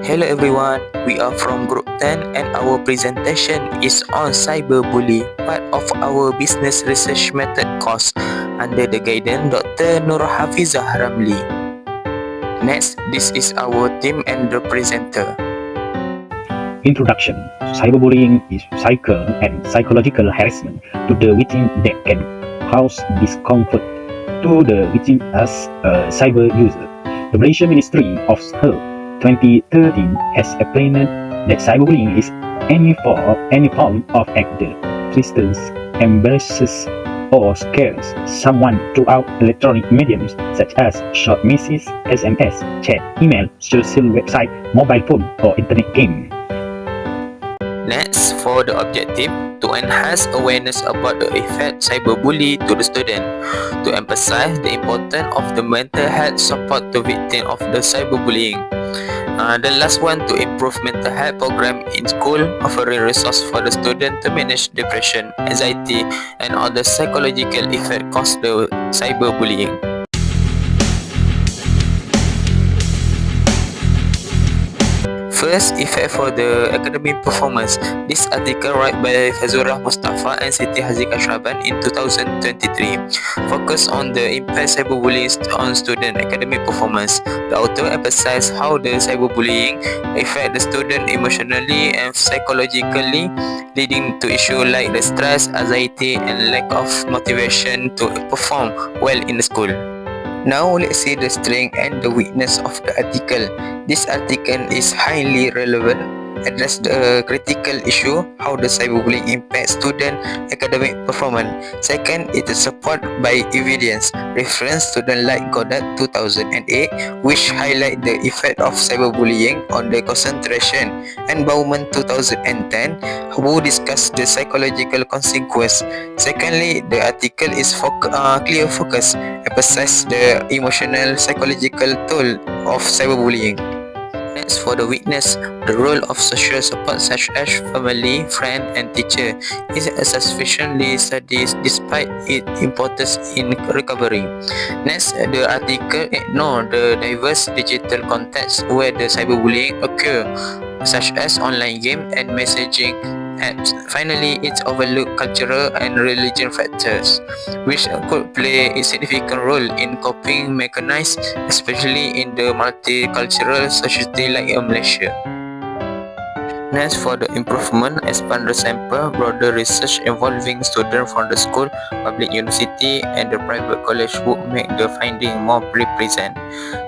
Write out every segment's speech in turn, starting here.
Hello everyone, we are from Group 10 and our presentation is on cyberbully, part of our business research method course under the guidance Dr. Nur Hafizah Ramli. Next, this is our team and the presenter. Introduction. Cyberbullying is physical and psychological harassment to the victim that can cause discomfort to the victim as a cyber user. The Malaysia Ministry of Health 2013 has explained that cyberbullying is any form of act that threatens, embarrasses, or scares someone throughout electronic mediums such as short messages, SMS, chat, email, social website, mobile phone, or internet game. Next, for the objective, to enhance awareness about the effect cyberbully to the student, to emphasize the importance of the mental health support to victim of the cyberbullying. The last one, to improve mental health program in school, offering resource for the student to manage depression, anxiety, and other psychological effect caused the cyberbullying. First, effect for the academic performance. This article written by Fazurah Mustafa and Siti Hazika Shaban in 2023 focus on the impact cyberbullying on student academic performance. The author emphasized how the cyberbullying affect the student emotionally and psychologically, leading to issues like the stress, anxiety, and lack of motivation to perform well in the school. Now let's see the strength and the weakness of the article. This article is highly relevant, address the critical issue how the cyberbullying impacts student academic performance. Second, it is supported by evidence. Reference student like Goddard 2008, which highlight the effect of cyberbullying on the concentration, and Bauman 2010, who discuss the psychological consequence. Secondly, the article is clear focus, emphasize the emotional psychological toll of cyberbullying. Next, for the weakness, the role of social support such as family, friend, and teacher is insufficiently studied despite its importance in recovery. Next, the article ignores the diverse digital context where the cyberbullying occurs, such as online game and messaging apps. Finally, it overlooks cultural and religion factors, which could play a significant role in coping mechanisms, especially in the multicultural society like Malaysia. Next, for the improvement, expand the sample, broader research involving students from the school, public university, and the private college would make the finding more present.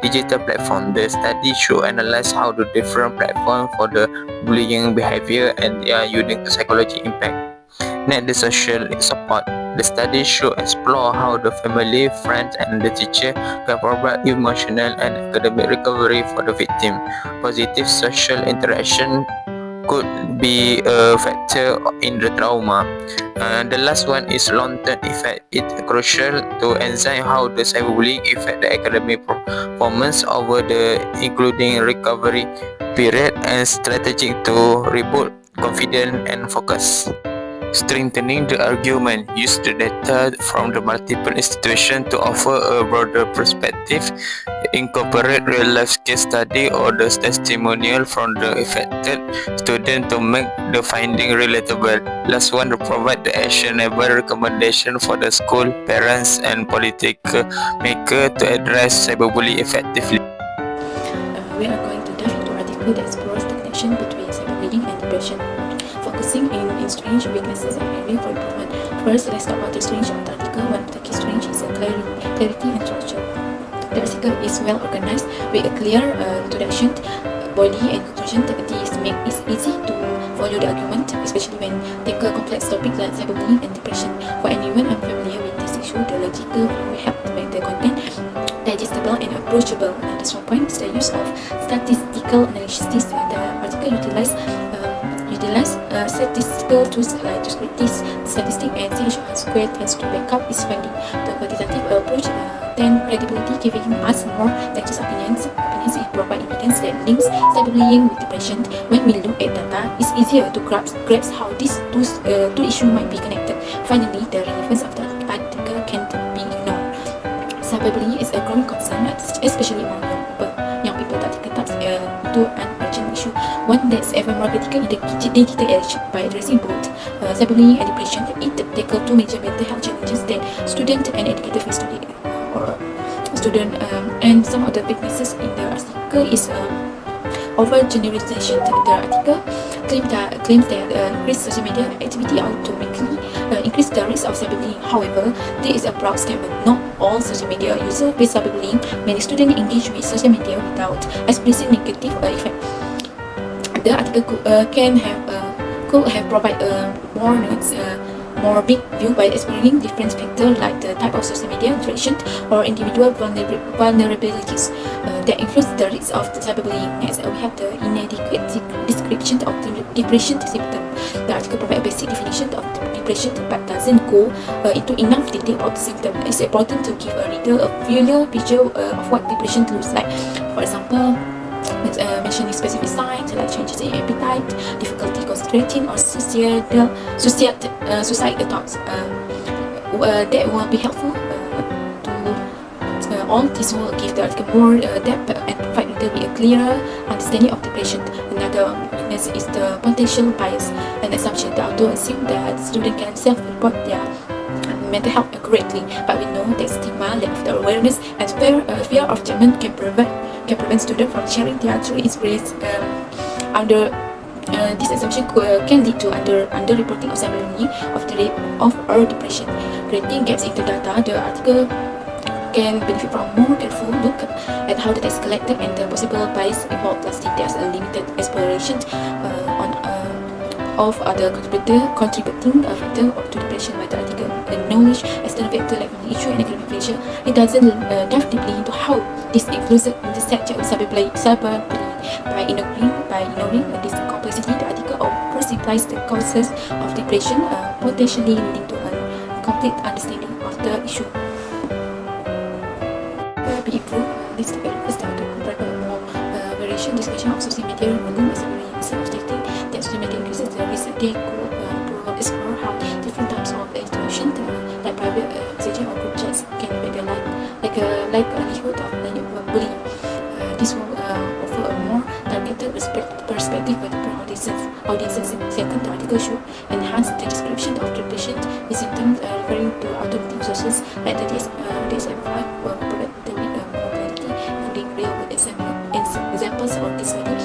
Digital platform. The study should analyze how the different platforms for the bullying behavior and their unique psychology impact. Next, the social support. The study should explore how the family, friends, and the teacher can provide emotional and academic recovery for the victim. Positive social interaction could be a factor in the trauma. The last one is long-term effect. It's crucial to examine how the cyberbullying affect the academic performance over the including recovery period and strategic to rebuild confidence and focus. Strengthening the argument, use the data from the multiple institutions to offer a broader perspective, incorporate real-life case study or the testimonial from the affected student to make the finding relatable. Last one, to provide the actionable recommendation for the school, parents, and political maker to address cyberbullying effectively. We are going to dive into an article that explores the connection between cyberbullying and depression, focusing in strange weaknesses and area for improvement. First, let's talk about the strengths of the article. One of the key strengths is clarity and structure. The article is well organized with a clear introduction, body, and conclusion. This makes it easy to follow the argument, especially when tackle complex topics like cyberbullying and depression. For anyone unfamiliar with this issue, the logical will help to make the content digestible and approachable. The strong point is the use of statistical analysis. The article utilizes statistical tools like descriptive statistics and square tends to back up its finding. The quantitative approach then credibility, giving us more than just opinions and provide evidence that links cyberbullying with depression. When we look at data, it's easier to grasp how these two issues might be connected. Finally, the relevance of the article can't be ignored. Cyberbullying is a growing concern, especially among young people. Young people tak taken up to an urgent one that's ever more critical in the digital age. By addressing both cyberbullying and depression, it tackles two major mental health challenges that students and educators face today. And some of the weaknesses in the article is overgeneralization. The article claims that increased social media activity automatically increase the risk of cyberbullying. However, this is a broad statement. Not all social media users face cyberbullying. Many students engage with social media without explicit negative effect. The article could have provided a more big view by exploring different factors like the type of social media interaction or individual vulnerabilities that influence the risk of the cyberbullying. Next, we have the inadequate description of the depression symptom. The article provides a basic definition of depression but doesn't go into enough detail about the symptom. It's important to give a reader a fuller picture of what depression looks like. For example, mentioning specific signs like changes in appetite, difficulty concentrating, or suicidal thoughts. That will be helpful to all. This will give the article more depth and provide reader with a clearer understanding of depression. Another weakness is the potential bias and assumption. The author assumes that students can self-report their mental health accurately, but we know that stigma, lack of awareness, and fear of judgment can prevent students from sharing their true experience. This assumption can lead to underreporting of cyberbullying or depression. Creating gaps in the data, the article can benefit from a more careful look at how data is collected and the possible bias involved. Lastly, there's a limited exploration of other contributing factor to depression by the article. Acknowledge external factor like family issue and academic pressure. It doesn't dive deeply into how this influences intersect with cyberbullying. By ignoring this complexity, the article oversimplifies the causes of depression, potentially leading to a complete understanding of the issue. Be improved. Let's take a look at the provide more variation discussion of social media bullying as a way instead of stating that social media increases the risk. They could explore how different types of interaction, like private messaging or group chats, can make their life like a likelihood of bullying. This will offer a more targeted perspective for different audiences. Second, the article should enhance the description of depression with symptoms referring to alternative sources like the DSM-5 will provide more clarity, including real-world examples or case studies.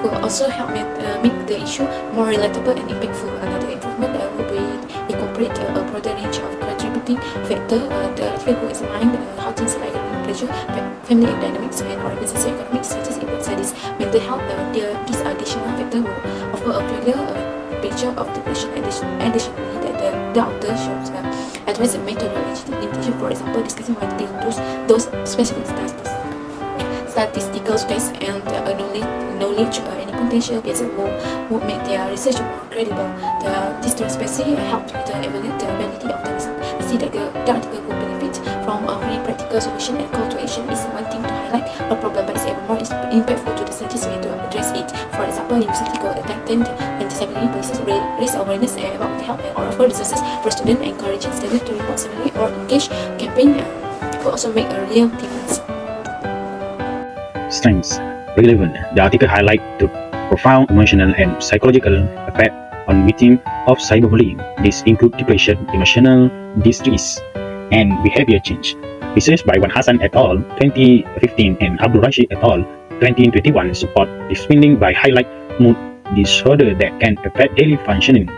Could also help make the issue more relatable and impactful. Another improvement would be incorporate a broader range of contributing factors. The article will examine how things like pressure, family dynamics, and organizational economics, such as impact studies, mental health. These additional factors will offer a fuller picture of depression. Additionally, the author shows address methodology limitation. For example, discussing whether they use those specific statistical tests and acknowledge any potential bias would make their research more credible. This transparency helps to evaluate the validity of the result. I see that the article will benefit from a very practical solution, and call to action is one thing to highlight a problem, but it's even more impactful to the scientist way to address it. For example, university could attend anti-cyberbullying policies, raise awareness about the help, or offer resources for students, encouraging students to report cyberbullying or engage campaign could also make a real difference. Strengths relevant. The article highlights the profound emotional and psychological effect on victims of cyberbullying. These include depression, emotional distress, and behavior change. Research by Wan Hassan et al. 2015 and Abdul Rashid et al. 2021 support this finding by highlight mood disorder that can affect daily functioning.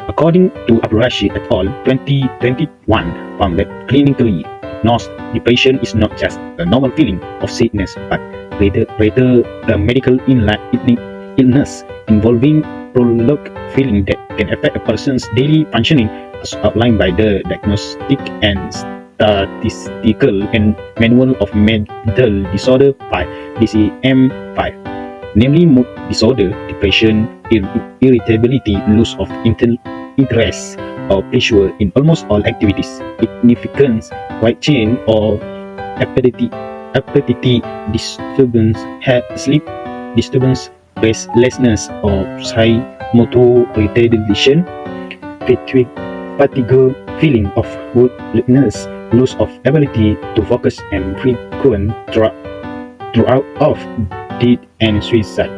According to Abdul Rashid et al. 2021 found that clinically diagnosed depression is not just a normal feeling of sadness, but rather a medical illness involving prolonged feeling that can affect a person's daily functioning, as outlined by the Diagnostic and Statistical and Manual of Mental Disorder by DSM-5, namely mood disorder, depression, irritability, loss of interest or pleasure in almost all activities, significant weight change or appetite disturbance, sleep disturbance, restlessness or motor retardation, fatigue, feeling of weakness, loss of ability to focus, and frequent throughout of death and suicide.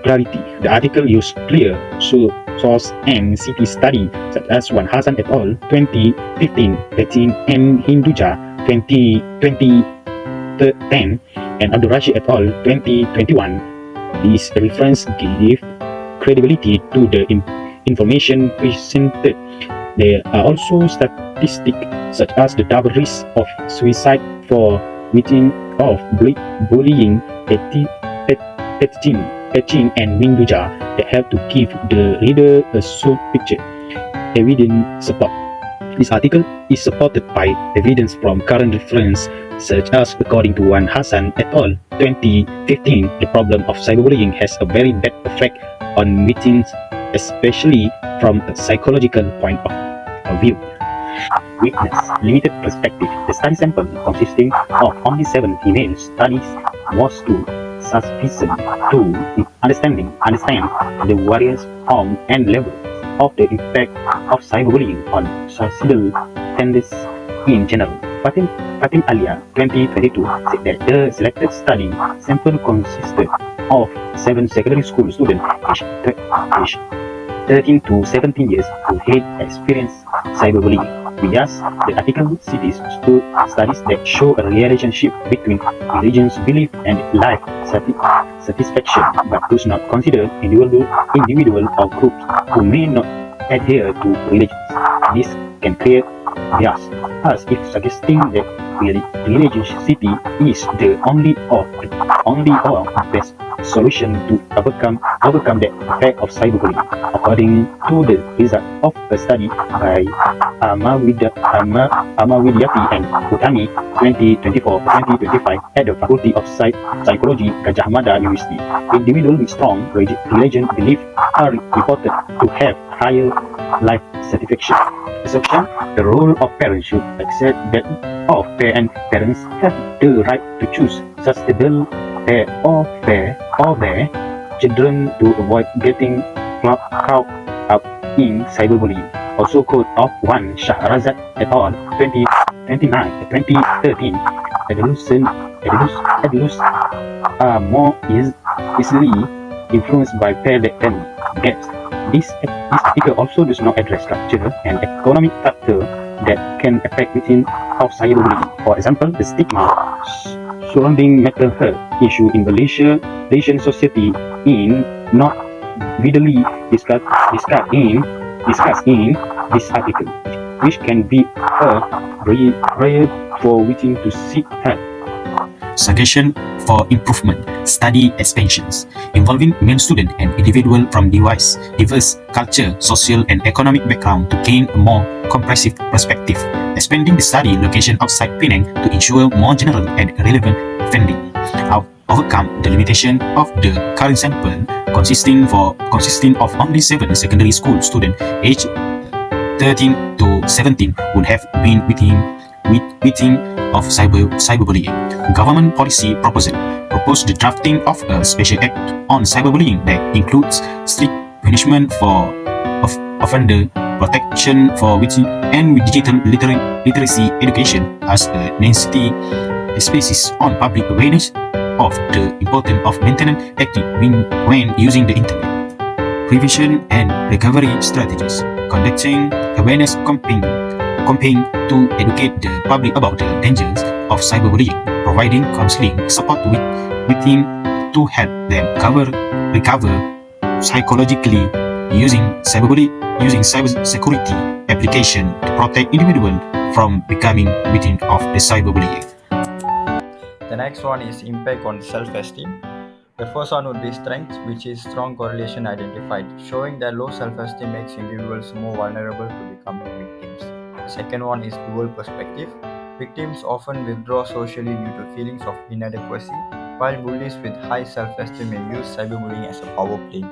clarity. The article used clear source and city study such as Wan Hassan et al. 2015, 13, and Hinduja 2010, and Abdul Rashid et al. 2021. These references give credibility to the information presented. There are also statistics such as the double risk of suicide for victims of bullying, Etching and Winduja that help to give the reader a full picture. Evidence support. This article is supported by evidence from current reference such as according to Wan Hassan et al. 2015, the problem of cyberbullying has a very bad effect on victims, especially from a psychological point of view. Witness limited perspective. The study sample consisting of only 7 female studies was too sufficient to understand the various forms and levels of the impact of cyberbullying on suicidal tendencies in general. Fatim Alia 2022 said that the selected study sample consisted of 7 secondary school students aged 13 to 17 years who had experienced cyberbullying. Yes, the article cites studies that show a relationship between religion's belief and life satisfaction, but does not consider individual or groups who may not adhere to religion. This can create bias, as if suggesting that religiosity is the only or best solution to overcome the effect of cyberbullying. According to the result of a study by Amawidyati and Utami 2024-2025 at the Faculty of Psychology, Gajah Mada University, individuals with strong religion belief are reported to have higher life satisfaction. Assumption: the role of parents should accept that parents have the right to choose suitable pair or their children to avoid getting caught up in cyberbullying. Also, quote of one Shahrazad et al. 2013, adults are more easily influenced by peer than gaps. This article also does not address structural and economic factors that can affect victims of cyberbullying. For example, the stigma surrounding mental health issue in Malaysian society is not widely discussed in this article, which can be a barrier for victims to seek help. Suggestion for improvement: study expansions involving male student and individual from diverse culture, social and economic background to gain a more comprehensive perspective. Expanding the study location outside Penang to ensure more general and relevant funding. Overcome the limitation of the current sample consisting of only 7 secondary school students aged 13 to 17 would have been victim of cyberbullying. Government policy proposal proposed the drafting of a special act on cyberbullying that includes strict punishment for offender, protection for victims, and digital literacy education as a necessity species on public awareness of the importance of maintaining active when using the internet. Prevention and recovery strategies: conducting awareness campaign to educate the public about the dangers of cyberbullying, providing counseling support with victims to help them recover psychologically, using cybersecurity application to protect individuals from becoming victims of the cyberbullying. The next one is impact on self-esteem. The first one would be strength, which is strong correlation identified, showing that low self-esteem makes individuals more vulnerable to becoming victims. The second one is dual perspective. Victims often withdraw socially due to feelings of inadequacy, while bullies with high self-esteem may use cyberbullying as a power play.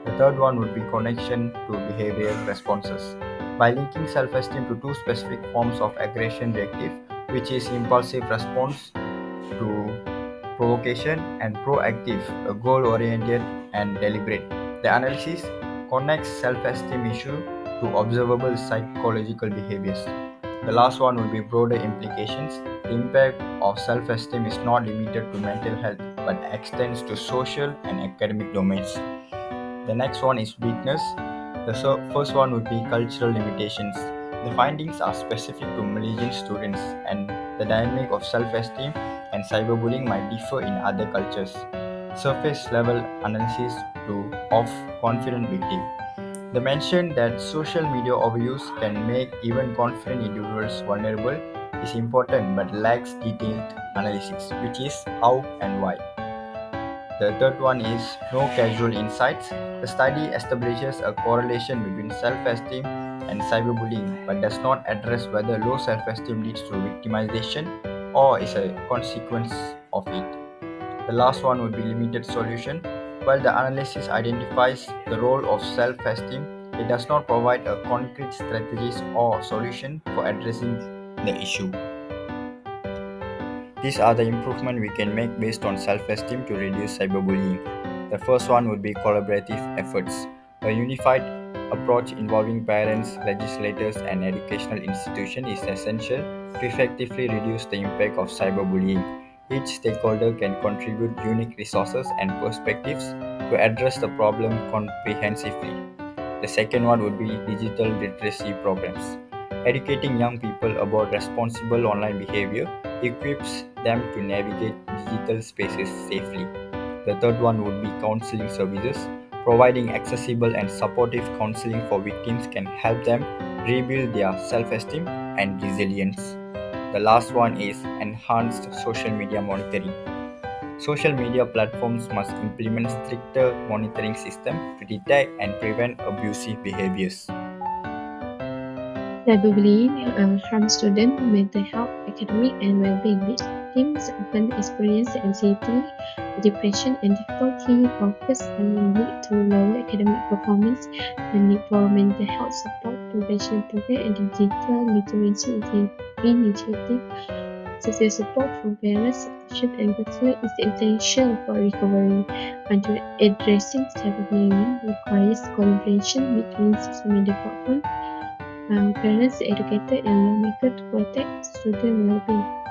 The third one would be connection to behavioral responses. By linking self-esteem to 2 specific forms of aggression reactive, which is impulsive response to provocation, and proactive, goal-oriented and deliberate. The analysis connects self-esteem issue to observable psychological behaviors. The last one will be broader implications. The impact of self-esteem is not limited to mental health, but extends to social and academic domains. The next one is weakness. The first one would be cultural limitations. The findings are specific to Malaysian students, and the dynamic of self-esteem and cyberbullying might differ in other cultures. Surface level analysis of confident victim. They mentioned that social media overuse can make even confident individuals vulnerable is important but lacks detailed analysis, which is how and why. The third one is no casual insights. The study establishes a correlation between self-esteem and cyberbullying but does not address whether low self-esteem leads to victimization or is a consequence of it. The last one would be limited solution. While the analysis identifies the role of self-esteem, it does not provide a concrete strategies or solution for addressing the issue. These are the improvements we can make based on self-esteem to reduce cyberbullying. The first one would be collaborative efforts. A unified approach involving parents, legislators, and educational institutions is essential to effectively reduce the impact of cyberbullying. Each stakeholder can contribute unique resources and perspectives to address the problem comprehensively. The second one would be digital literacy programs. Educating young people about responsible online behavior equips them to navigate digital spaces safely. The third one would be counseling services. Providing accessible and supportive counseling for victims can help them rebuild their self esteem and resilience. The last one is enhanced social media monitoring. Social media platforms must implement stricter monitoring systems to detect and prevent abusive behaviors. Cyberbullying harms students' mental health, academic, and well-being. Victims often experience anxiety, depression, and difficulty focus and lead to lower academic performance. The need for mental health support, prevention program, and digital literacy initiative, such as support from parents, teachers, and counselors, is essential for recovery. And addressing cyberbullying requires collaboration between social media platforms, parents, educators, and lawmakers to protect student well-being.